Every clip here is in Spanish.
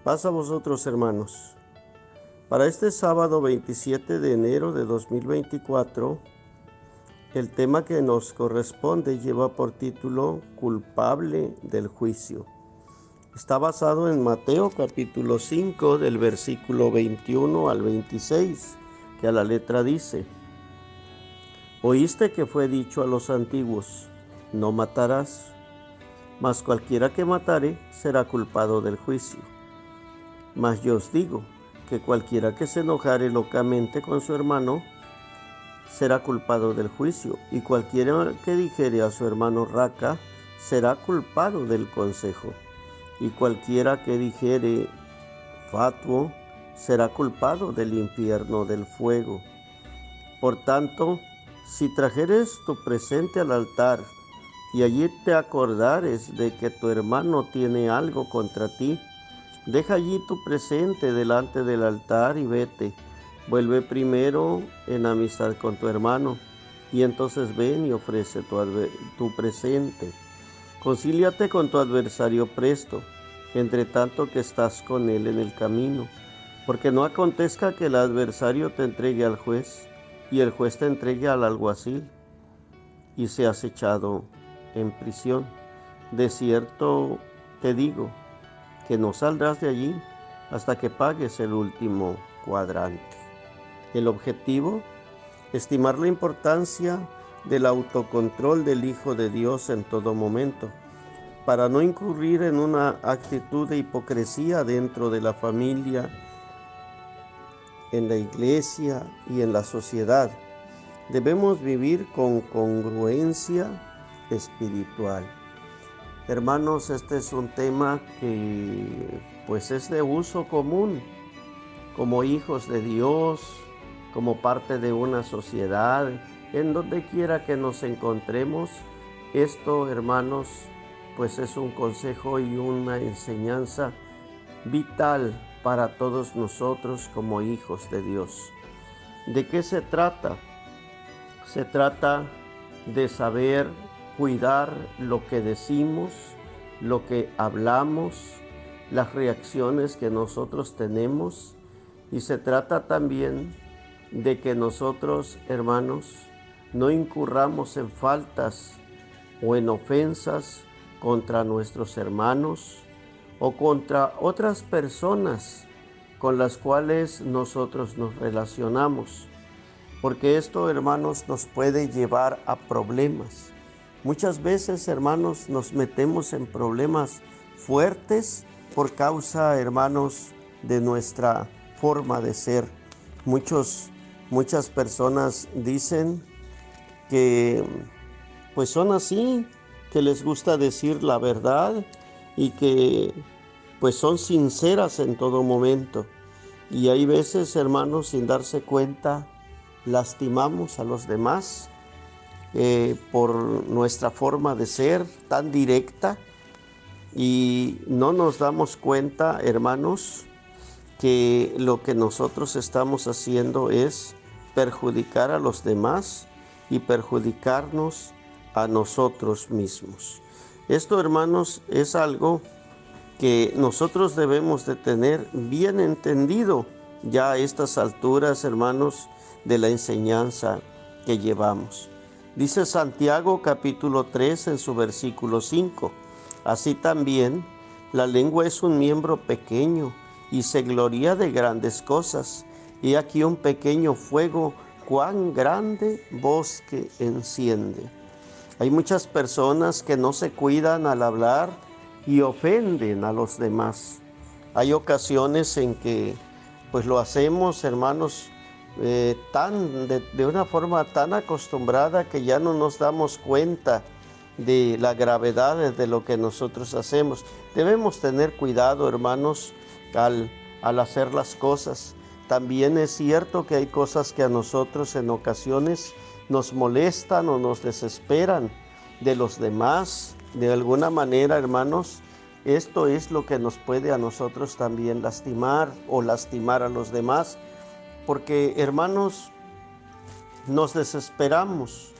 Paz a vosotros, hermanos. Para este sábado 27 de enero de 2024, el tema que nos corresponde lleva por título Culpable del juicio. Está basado en Mateo capítulo 5 del versículo 21 al 26, que a la letra dice: Oíste que fue dicho a los antiguos, no matarás, mas cualquiera que matare será culpado del juicio. Mas yo os digo que cualquiera que se enojare locamente con su hermano será culpado del juicio, y cualquiera que dijere a su hermano raca será culpado del consejo, y cualquiera que dijere fatuo será culpado del infierno del fuego. Por tanto, si trajeres tu presente al altar, y allí te acordares de que tu hermano tiene algo contra ti, deja allí tu presente delante del altar y vete. Vuelve primero en amistad con tu hermano, y entonces ven y ofrece tu presente. Concíliate con tu adversario presto, entre tanto que estás con él en el camino, porque no acontezca que el adversario te entregue al juez, y el juez te entregue al alguacil, y seas echado en prisión. De cierto te digo, que no saldrás de allí hasta que pagues el último cuadrante. El objetivo: estimar la importancia del autocontrol del Hijo de Dios en todo momento, para no incurrir en una actitud de hipocresía dentro de la familia, en la iglesia y en la sociedad. Debemos vivir con congruencia espiritual. Hermanos, este es un tema que pues es de uso común como hijos de Dios, como parte de una sociedad, en donde quiera que nos encontremos. Esto, hermanos, pues es un consejo y una enseñanza vital para todos nosotros como hijos de Dios. ¿De qué se trata? Se trata de saber cuidar lo que decimos, lo que hablamos, las reacciones que nosotros tenemos, y se trata también de que nosotros, hermanos, no incurramos en faltas o en ofensas contra nuestros hermanos o contra otras personas con las cuales nosotros nos relacionamos. Porque esto, hermanos, nos puede llevar a problemas. Muchas veces, hermanos, nos metemos en problemas fuertes por causa, hermanos, de nuestra forma de ser. Muchas personas dicen que pues son así, que les gusta decir la verdad y que pues son sinceras en todo momento. Y hay veces, hermanos, sin darse cuenta, lastimamos a los demás por nuestra forma de ser tan directa, y no nos damos cuenta, hermanos, que lo que nosotros estamos haciendo es perjudicar a los demás y perjudicarnos a nosotros mismos. Esto, hermanos, es algo que nosotros debemos de tener bien entendido ya a estas alturas, hermanos, de la enseñanza que llevamos. Dice Santiago capítulo 3 en su versículo 5: Así también la lengua es un miembro pequeño y se gloria de grandes cosas. Y aquí un pequeño fuego, cuán grande bosque enciende. Hay muchas personas que no se cuidan al hablar y ofenden a los demás. Hay ocasiones en que pues lo hacemos, hermanos, de una forma tan acostumbrada que ya no nos damos cuenta de la gravedad de lo que nosotros hacemos. Debemos tener cuidado, hermanos, al hacer las cosas. También es cierto que hay cosas que a nosotros en ocasiones nos molestan o nos desesperan de los demás. De alguna manera, hermanos, esto es lo que nos puede a nosotros también lastimar o lastimar a los demás, porque, hermanos, nos desesperamos.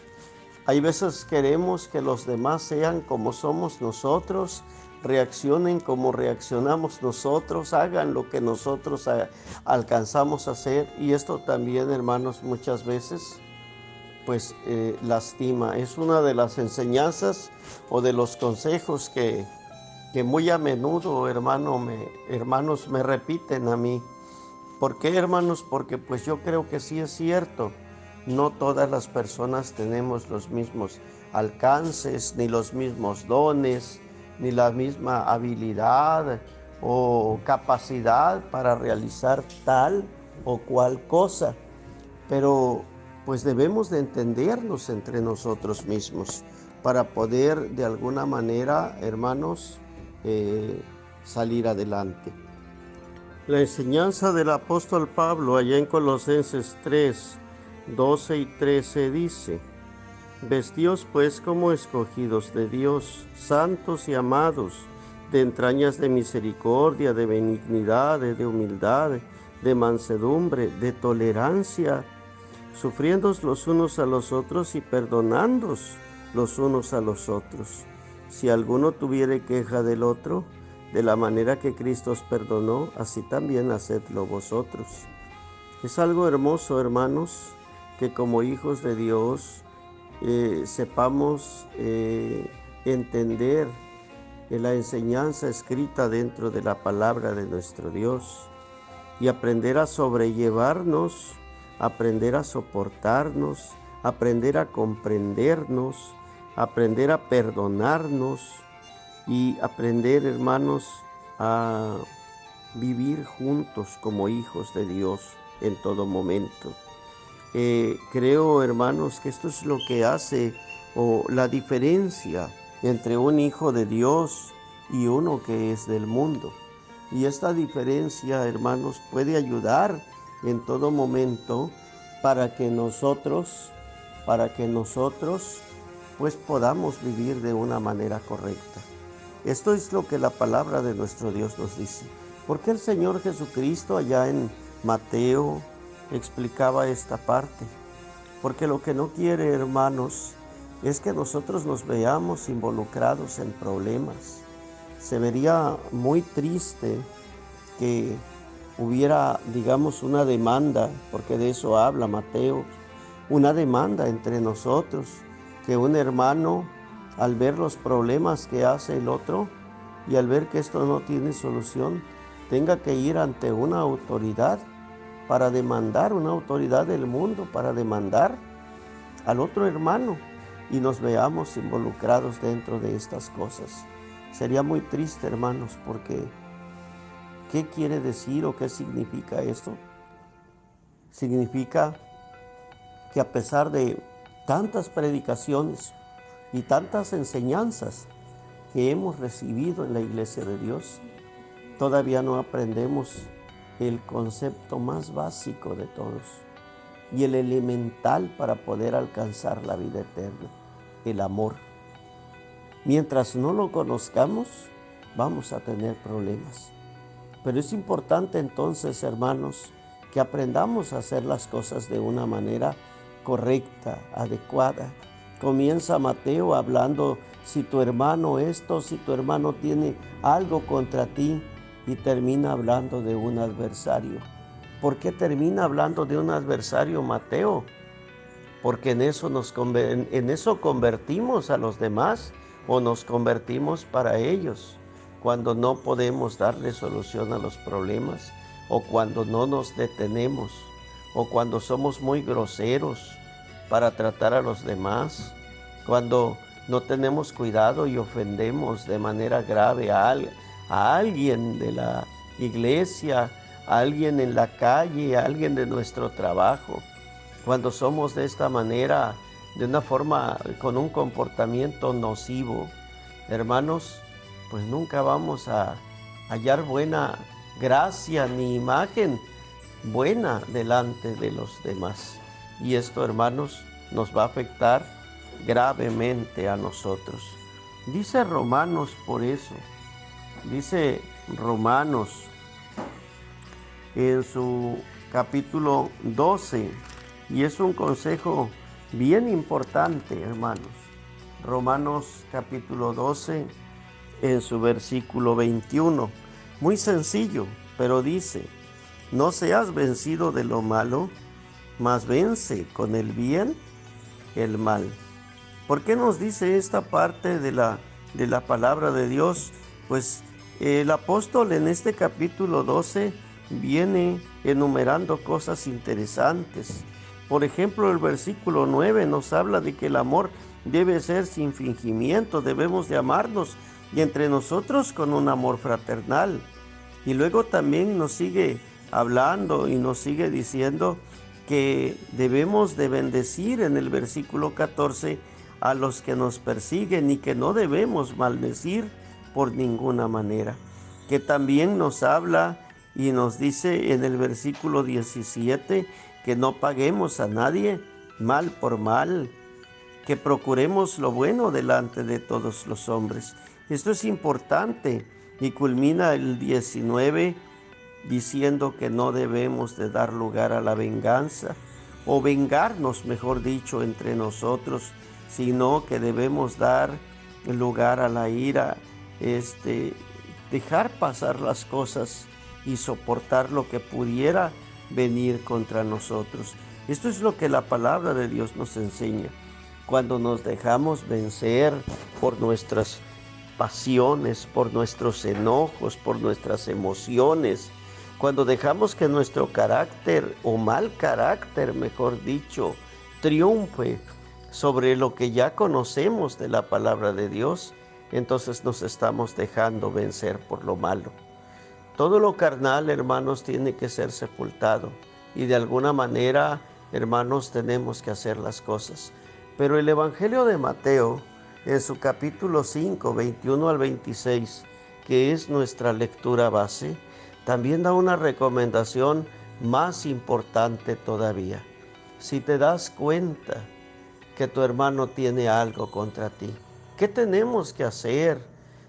Hay veces queremos que los demás sean como somos nosotros, reaccionen como reaccionamos nosotros, hagan lo que nosotros alcanzamos a hacer. Y esto también, hermanos, muchas veces pues lastima. Es una de las enseñanzas o de los consejos que muy a menudo, hermanos, me repiten a mí. ¿Por qué, hermanos? Porque pues yo creo que sí es cierto. No todas las personas tenemos los mismos alcances, ni los mismos dones, ni la misma habilidad o capacidad para realizar tal o cual cosa. Pero pues debemos de entendernos entre nosotros mismos para poder de alguna manera, hermanos, salir adelante. La enseñanza del apóstol Pablo allá en Colosenses 3, 12 y 13 dice: vestíos pues como escogidos de Dios, santos y amados, de entrañas de misericordia, de benignidad, de humildad, de mansedumbre, de tolerancia, sufriéndoos los unos a los otros y perdonándoos los unos a los otros. Si alguno tuviere queja del otro, de la manera que Cristo os perdonó, así también hacedlo vosotros. Es algo hermoso, hermanos, que como hijos de Dios sepamos entender la enseñanza escrita dentro de la palabra de nuestro Dios y aprender a sobrellevarnos, aprender a soportarnos, aprender a comprendernos, aprender a perdonarnos y aprender, hermanos, a vivir juntos como hijos de Dios en todo momento. Creo, hermanos, que esto es lo que hace la diferencia entre un hijo de Dios y uno que es del mundo. Y esta diferencia, hermanos, puede ayudar en todo momento para que nosotros pues podamos vivir de una manera correcta. Esto es lo que la palabra de nuestro Dios nos dice. Porque el Señor Jesucristo allá en Mateo explicaba esta parte. Porque lo que no quiere, hermanos, es que nosotros nos veamos involucrados en problemas. Se vería muy triste que hubiera, digamos, una demanda, porque de eso habla Mateo, una demanda entre nosotros, que un hermano, al ver los problemas que hace el otro y al ver que esto no tiene solución, tenga que ir ante una autoridad para demandar, una autoridad del mundo, para demandar al otro hermano y nos veamos involucrados dentro de estas cosas. Sería muy triste, hermanos, porque ¿qué quiere decir o qué significa esto? Significa que a pesar de tantas predicaciones y tantas enseñanzas que hemos recibido en la iglesia de Dios, todavía no aprendemos el concepto más básico de todos y el elemental para poder alcanzar la vida eterna, el amor. Mientras no lo conozcamos, vamos a tener problemas. Pero es importante entonces, hermanos, que aprendamos a hacer las cosas de una manera correcta, adecuada. Comienza Mateo hablando, si tu hermano esto, si tu hermano tiene algo contra ti, y termina hablando de un adversario. ¿Por qué termina hablando de un adversario, Mateo? Porque en eso convertimos a los demás o nos convertimos para ellos. Cuando no podemos darle solución a los problemas, o cuando no nos detenemos, o cuando somos muy groseros para tratar a los demás, cuando no tenemos cuidado y ofendemos de manera grave a alguien de la iglesia, a alguien en la calle, a alguien de nuestro trabajo. Cuando somos de esta manera, de una forma, con un comportamiento nocivo, hermanos, pues nunca vamos a hallar buena gracia ni imagen buena delante de los demás. Y esto, hermanos, nos va a afectar gravemente a nosotros. Dice Romanos por eso, dice Romanos en su capítulo 12, y es un consejo bien importante, hermanos. Romanos capítulo 12, en su versículo 21. Muy sencillo, pero dice, no seas vencido de lo malo, mas vence con el bien el mal. ¿Por qué nos dice esta parte de la palabra de Dios? Pues el apóstol en este capítulo 12 viene enumerando cosas interesantes. Por ejemplo, el versículo 9 nos habla de que el amor debe ser sin fingimiento, debemos de amarnos y entre nosotros con un amor fraternal. Y luego también nos sigue hablando y nos sigue diciendo que debemos de bendecir en el versículo 14 a los que nos persiguen y que no debemos maldecir por ninguna manera. Que también nos habla y nos dice en el versículo 17 que no paguemos a nadie mal por mal, que procuremos lo bueno delante de todos los hombres. Esto es importante y culmina el 19 diciendo que no debemos de dar lugar a la venganza o vengarnos, mejor dicho, entre nosotros, sino que debemos dar lugar a la ira, dejar pasar las cosas y soportar lo que pudiera venir contra nosotros. Esto es lo que la palabra de Dios nos enseña. Cuando nos dejamos vencer por nuestras pasiones, por nuestros enojos, por nuestras emociones, cuando dejamos que nuestro carácter, o mal carácter, mejor dicho, triunfe sobre lo que ya conocemos de la palabra de Dios, entonces nos estamos dejando vencer por lo malo. Todo lo carnal, hermanos, tiene que ser sepultado y de alguna manera, hermanos, tenemos que hacer las cosas. Pero el Evangelio de Mateo, en su capítulo 5, 21 al 26, que es nuestra lectura base, también da una recomendación más importante todavía. Si te das cuenta que tu hermano tiene algo contra ti, ¿qué tenemos que hacer?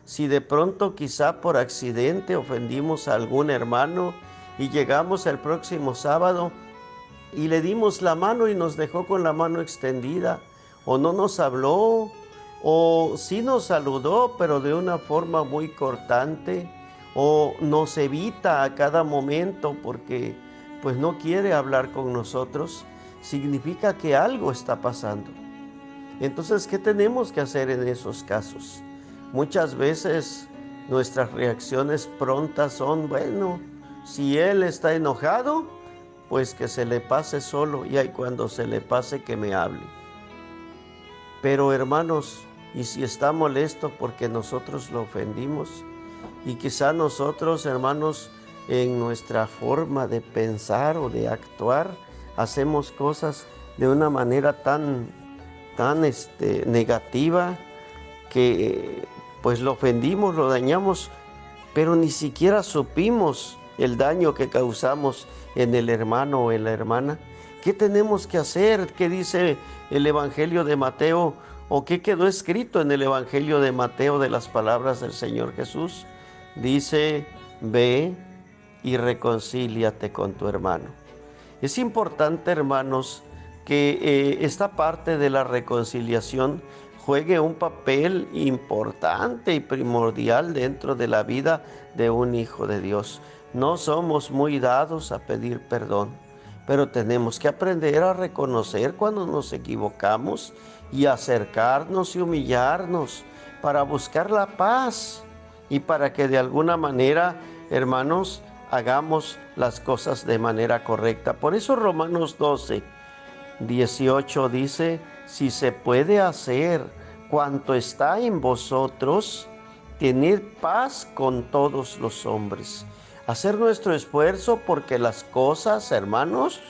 Si de pronto quizá por accidente ofendimos a algún hermano y llegamos el próximo sábado y le dimos la mano y nos dejó con la mano extendida, o no nos habló, o sí nos saludó, pero de una forma muy cortante, o nos evita a cada momento porque pues no quiere hablar con nosotros, significa que algo está pasando. Entonces, ¿qué tenemos que hacer en esos casos? Muchas veces nuestras reacciones prontas son, bueno, si él está enojado, pues que se le pase solo, y ahí cuando se le pase que me hable. Pero hermanos, ¿y si está molesto porque nosotros lo ofendimos? Y quizá nosotros, hermanos, en nuestra forma de pensar o de actuar, hacemos cosas de una manera tan negativa que pues lo ofendimos, lo dañamos, pero ni siquiera supimos el daño que causamos en el hermano o en la hermana. ¿Qué tenemos que hacer? ¿Qué dice el Evangelio de Mateo? ¿O qué quedó escrito en el Evangelio de Mateo de las palabras del Señor Jesús? Dice, ve y reconcíliate con tu hermano. Es importante, hermanos, que esta parte de la reconciliación juegue un papel importante y primordial dentro de la vida de un hijo de Dios. No somos muy dados a pedir perdón, pero tenemos que aprender a reconocer cuando nos equivocamos y acercarnos y humillarnos para buscar la paz y para que de alguna manera, hermanos, hagamos las cosas de manera correcta. Por eso Romanos 12, 18 dice, si se puede hacer cuanto está en vosotros, tened paz con todos los hombres. Hacer nuestro esfuerzo porque las cosas, hermanos,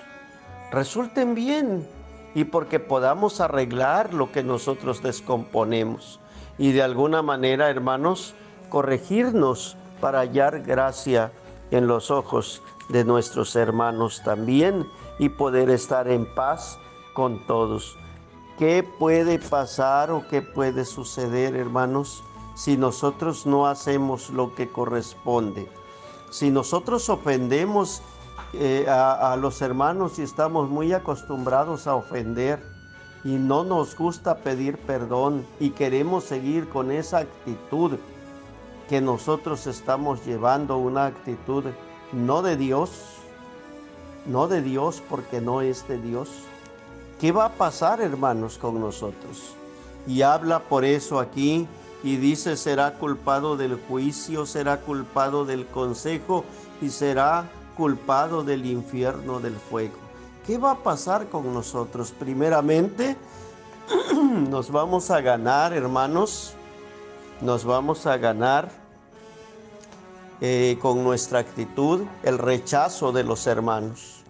resulten bien y porque podamos arreglar lo que nosotros descomponemos y de alguna manera, hermanos, corregirnos para hallar gracia en los ojos de nuestros hermanos también y poder estar en paz con todos. ¿Qué puede pasar o qué puede suceder, hermanos, si nosotros no hacemos lo que corresponde? Si nosotros ofendemos a los hermanos y estamos muy acostumbrados a ofender y no nos gusta pedir perdón y queremos seguir con esa actitud que nosotros estamos llevando una actitud no de Dios, porque no es de Dios, ¿qué va a pasar, hermanos, con nosotros? Y habla por eso aquí y dice, será culpado del juicio, será culpado del consejo y será culpado del infierno del fuego. ¿Qué va a pasar con nosotros? Primeramente, nos vamos a ganar, hermanos, nos vamos a ganar con nuestra actitud el rechazo de los hermanos.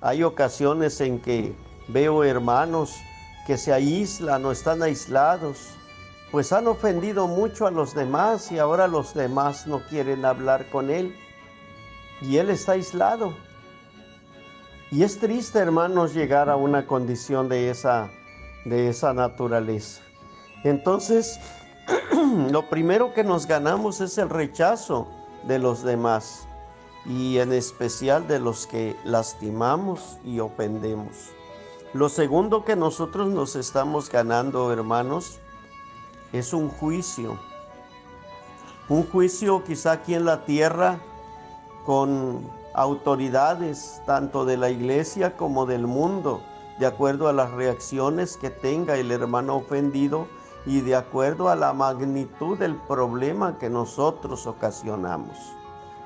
Hay ocasiones en que veo hermanos que se aíslan o están aislados, pues han ofendido mucho a los demás y ahora los demás no quieren hablar con él y él está aislado. Y es triste, hermanos, llegar a una condición de esa naturaleza. Entonces, lo primero que nos ganamos es el rechazo de los demás y en especial de los que lastimamos y ofendemos. Lo segundo que nosotros nos estamos ganando, hermanos, es un juicio. Un juicio quizá aquí en la tierra con autoridades tanto de la iglesia como del mundo, de acuerdo a las reacciones que tenga el hermano ofendido y de acuerdo a la magnitud del problema que nosotros ocasionamos.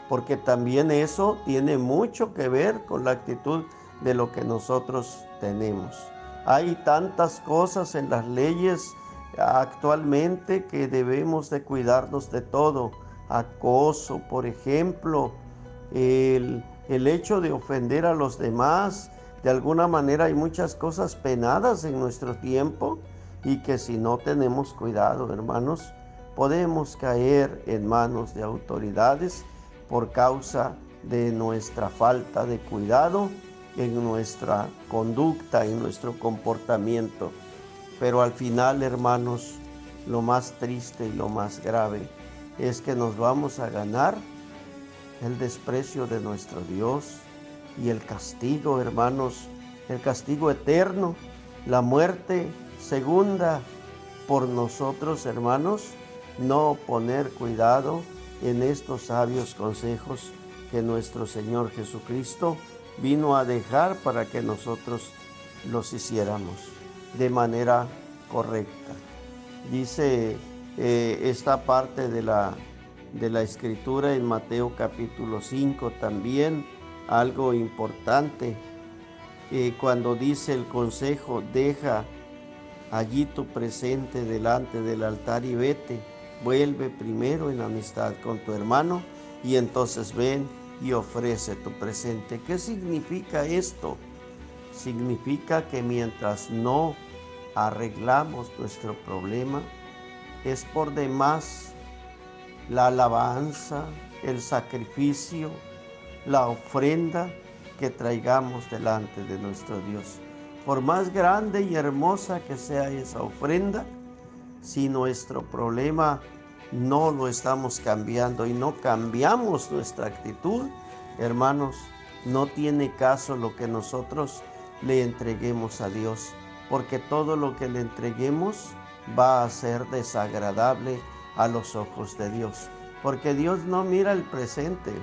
Porque también eso tiene mucho que ver con la actitud de lo que nosotros tenemos. Hay tantas cosas en las leyes actualmente que debemos de cuidarnos de todo. Acoso, por ejemplo, el hecho de ofender a los demás. De alguna manera hay muchas cosas penadas en nuestro tiempo y que si no tenemos cuidado, hermanos, podemos caer en manos de autoridades por causa de nuestra falta de cuidado en nuestra conducta, en nuestro comportamiento. Pero al final, hermanos, lo más triste y lo más grave es que nos vamos a ganar el desprecio de nuestro Dios y el castigo, hermanos, el castigo eterno, la muerte segunda por nosotros, hermanos, no poner cuidado en estos sabios consejos que nuestro Señor Jesucristo vino a dejar para que nosotros los hiciéramos de manera correcta. Dice esta parte de la Escritura en Mateo capítulo 5 también, algo importante, cuando dice el consejo, deja allí tu presente delante del altar y vete, vuelve primero en amistad con tu hermano y entonces ven y ofrece tu presente. ¿Qué significa esto? Significa que mientras no arreglamos nuestro problema, es por demás la alabanza, el sacrificio, la ofrenda que traigamos delante de nuestro Dios. Por más grande y hermosa que sea esa ofrenda, si nuestro problema no lo estamos cambiando y no cambiamos nuestra actitud, hermanos, no tiene caso lo que nosotros le entreguemos a Dios, porque todo lo que le entreguemos va a ser desagradable a los ojos de Dios, porque Dios no mira el presente.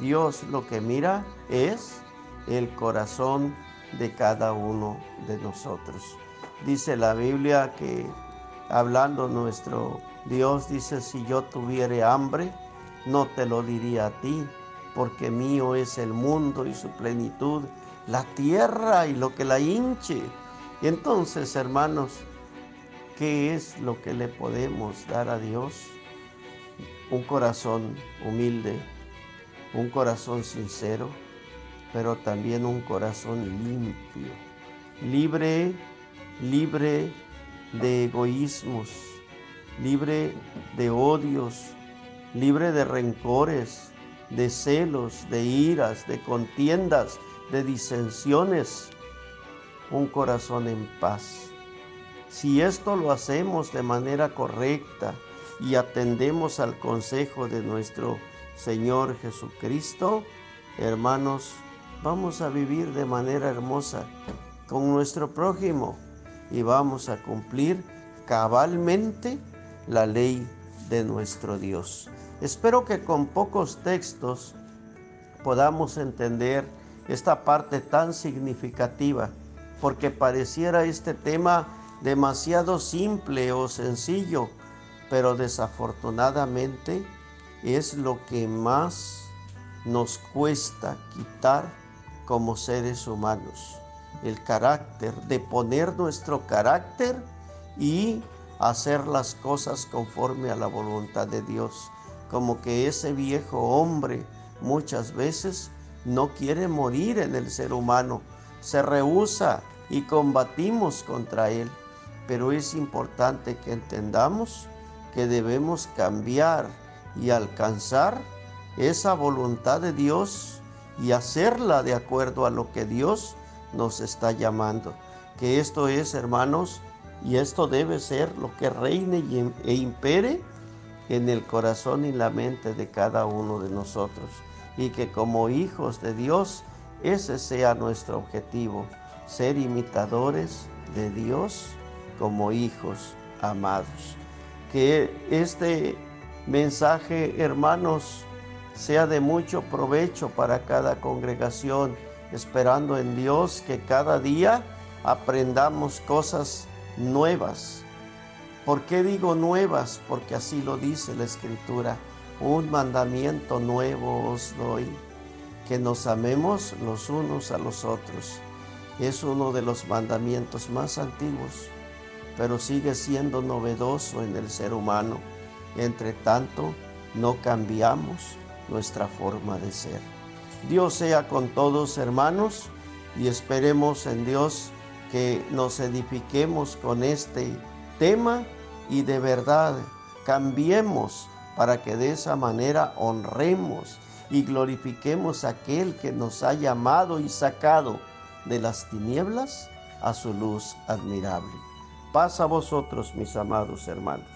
Dios lo que mira es el corazón de cada uno de nosotros. Dice la Biblia que, hablando nuestro Dios, dice, si yo tuviere hambre, no te lo diría a ti, porque mío es el mundo y su plenitud, la tierra y lo que la hinche. Y entonces, hermanos, ¿qué es lo que le podemos dar a Dios? Un corazón humilde, un corazón sincero, pero también un corazón limpio, libre de egoísmos, libre de odios, libre de rencores, de celos, de iras, de contiendas, de disensiones, un corazón en paz. Si esto lo hacemos de manera correcta y atendemos al consejo de nuestro Señor Jesucristo, hermanos, vamos a vivir de manera hermosa con nuestro prójimo y vamos a cumplir cabalmente la ley de nuestro Dios. Espero que con pocos textos podamos entender esta parte tan significativa, porque pareciera este tema demasiado simple o sencillo, pero desafortunadamente es lo que más nos cuesta quitar como seres humanos. El carácter, de poner nuestro carácter y hacer las cosas conforme a la voluntad de Dios. Como que ese viejo hombre muchas veces no quiere morir en el ser humano, se rehúsa y combatimos contra él. Pero es importante que entendamos que debemos cambiar y alcanzar esa voluntad de Dios y hacerla de acuerdo a lo que Dios nos está llamando. Que esto es, hermanos, y esto debe ser lo que reine e impere en el corazón y la mente de cada uno de nosotros. Y que como hijos de Dios, ese sea nuestro objetivo, ser imitadores de Dios como hijos amados. Que este mensaje, hermanos, sea de mucho provecho para cada congregación, esperando en Dios que cada día aprendamos cosas nuevas. ¿Por qué digo nuevas? Porque así lo dice la Escritura. Un mandamiento nuevo os doy, que nos amemos los unos a los otros. Es uno de los mandamientos más antiguos, pero sigue siendo novedoso en el ser humano. Entre tanto, no cambiamos nuestra forma de ser. Dios sea con todos, hermanos, y esperemos en Dios que nos edifiquemos con este tema y de verdad cambiemos para que de esa manera honremos y glorifiquemos a aquel que nos ha llamado y sacado de las tinieblas a su luz admirable. Paz a vosotros, mis amados hermanos.